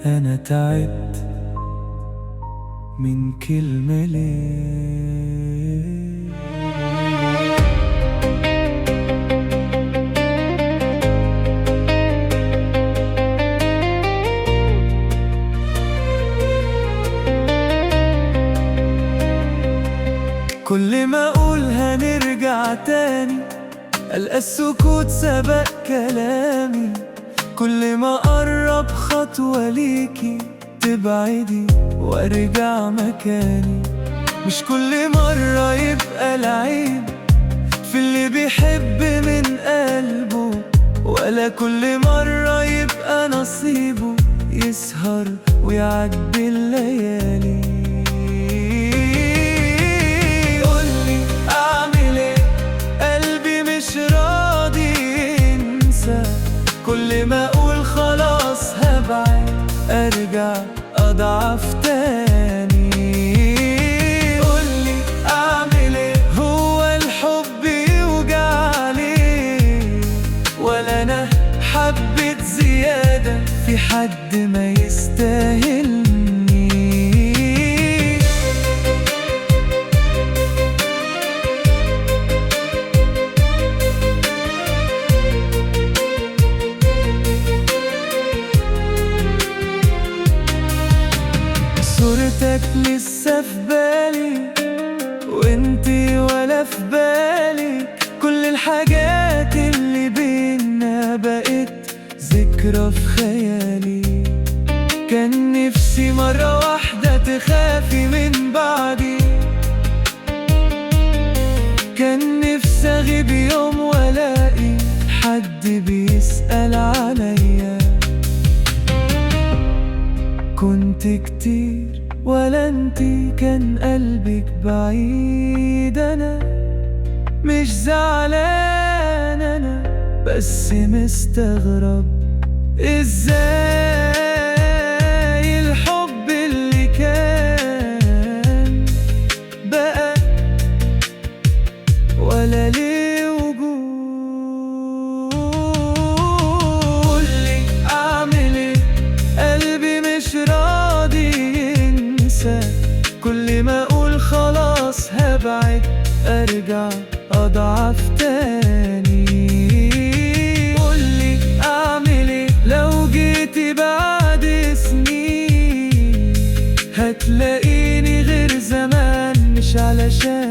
أنا تعبت من كلمة ليه. كل ما أقول هنرجع تاني ألقى السكوت سبق كلامي. كل ما أقرب خطوة ليكي تبعدي وأرجع مكاني. مش كل مرة يبقى العيب في اللي بيحب من قلبه، ولا كل مرة يبقى نصيبه يسهر ويعدي الليالي. قولي أعمل إيه، قلبي مش راضي ينسى. كل ما أقول خلاص هبعد أرجع أضعف تاني. قولي أعمل إيه، هو الحب يوجع ليه؟ ولا أنا حبيت زيادة في حد ما يستاهلني؟ صورتك لسه في بالي وانتي ولا في بالي. كل الحاجات اللي بينا بقت ذكرى في خيالي. كان نفسي مرة واحدة تخافي من بعدي. كان نفسي أغيب يوم ولاقي حد بيسأل عليا. كنت كتير ولا انتي كان قلبك بعيد. انا مش زعلان، انا بس مستغرب ازاي الحب اللي كان بقى ولا ليه وجود. قولي اعمل ايه، قلبي مش راضي ينسى. كل ما اقول خلاص هبعد ارجع اضعف تاني. قولي اعمل ايه، لو جيتي بعد سنين هتلاقيني غير زمان. مش علشان